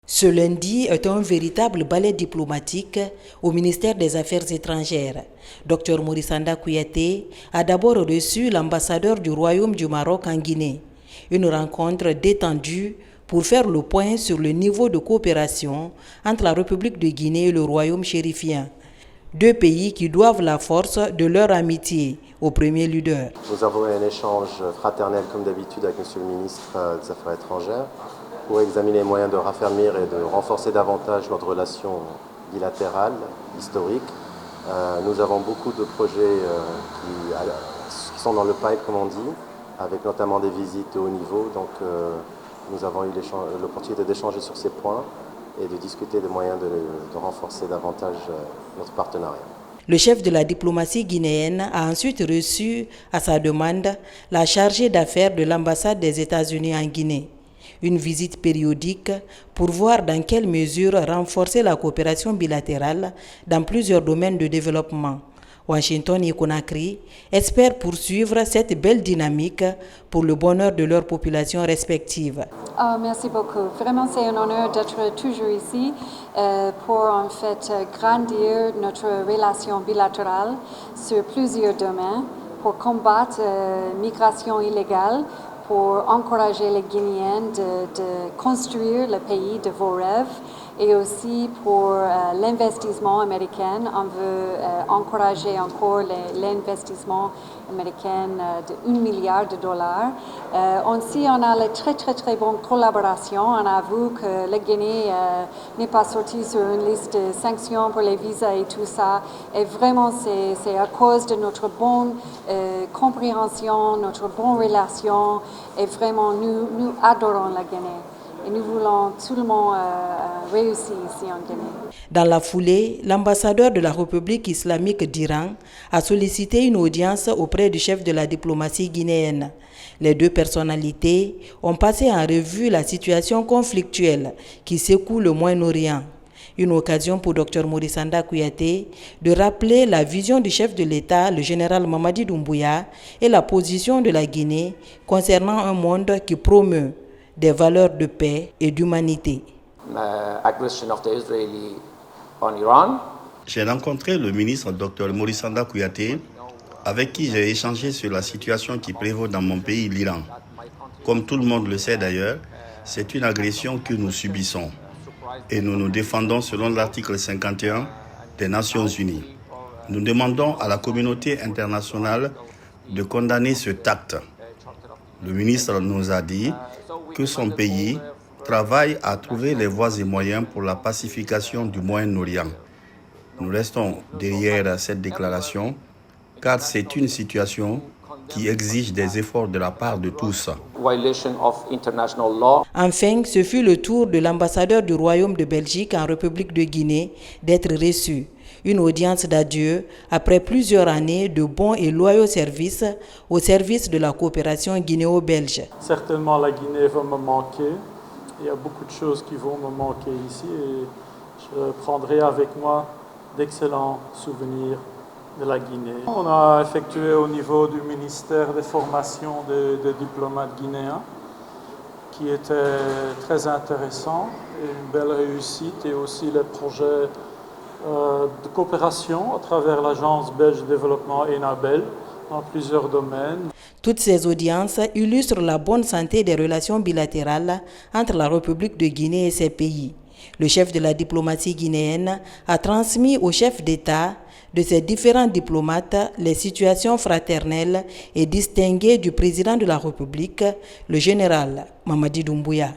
Ce lundi est un véritable ballet diplomatique au ministère des Affaires étrangères. Dr Morissanda Kouyaté a d'abord reçu l'ambassadeur du Royaume du Maroc en Guinée. Une rencontre détendue pour faire le point sur le niveau de coopération entre la République de Guinée et le Royaume chérifien. Deux pays qui doivent la force de leur amitié au premier leader. Nous avons eu un échange fraternel comme d'habitude avec M. le ministre des Affaires étrangères pour examiner les moyens de raffermir et de renforcer davantage notre relation bilatérale, historique. Nous avons beaucoup de projets qui sont dans le pipe, comme on dit, avec notamment des visites de haut niveau. Donc nous avons eu l'opportunité d'échanger sur ces points et de discuter des moyens de renforcer davantage notre partenariat. Le chef de la diplomatie guinéenne a ensuite reçu, à sa demande, la chargée d'affaires de l'ambassade des États-Unis en Guinée. Une visite périodique pour voir dans quelle mesure renforcer la coopération bilatérale dans plusieurs domaines de développement. Washington et Conakry espèrent poursuivre cette belle dynamique pour le bonheur de leurs populations respectives. Merci beaucoup. Vraiment, c'est un honneur d'être toujours ici pour en fait grandir notre relation bilatérale sur plusieurs domaines pour combattre l'immigration illégale, pour encourager les Guinéens de construire le pays de vos rêves et aussi pour l'investissement américain. On veut encourager encore l'investissement américain de $1 milliard. Aussi, on a une très bonne collaboration. On a vu que la Guinée n'est pas sortie sur une liste de sanctions pour les visas et tout ça. Et vraiment, c'est à cause de notre bonne compréhension, notre bonne relation. Et vraiment, nous adorons la Guinée. Et nous voulons tout le monde réussir ici en Guinée. Dans la foulée, l'ambassadeur de la République islamique d'Iran a sollicité une audience auprès du chef de la diplomatie guinéenne. Les deux personnalités ont passé en revue la situation conflictuelle qui secoue le Moyen-Orient. Une occasion pour Dr Morissanda Kouyaté de rappeler la vision du chef de l'État, le général Mamadi Doumbouya, et la position de la Guinée concernant un monde qui promeut des valeurs de paix et d'humanité. J'ai rencontré le ministre Dr Morissanda Kouyaté, avec qui j'ai échangé sur la situation qui prévaut dans mon pays, l'Iran. Comme tout le monde le sait d'ailleurs, c'est une agression que nous subissons et nous nous défendons selon l'article 51 des Nations Unies. Nous demandons à la communauté internationale de condamner cet acte. Le ministre nous a dit que son pays travaille à trouver les voies et moyens pour la pacification du Moyen-Orient. Nous restons derrière cette déclaration car c'est une situation qui exige des efforts de la part de tous. Enfin, ce fut le tour de l'ambassadeur du Royaume de Belgique en République de Guinée d'être reçu. Une audience d'adieu après plusieurs années de bons et loyaux services au service de la coopération guinéo-belge. Certainement, la Guinée va me manquer. Il y a beaucoup de choses qui vont me manquer ici et je prendrai avec moi d'excellents souvenirs de la Guinée. On a effectué au niveau du ministère des formations des diplomates guinéens qui était très intéressant et une belle réussite et aussi les projets de coopération à travers l'Agence belge de développement ENABEL dans plusieurs domaines. Toutes ces audiences illustrent la bonne santé des relations bilatérales entre la République de Guinée et ses pays. Le chef de la diplomatie guinéenne a transmis au chef d'État de ces différents diplomates les situations fraternelles et distinguées du président de la République, le général Mamadi Doumbouya.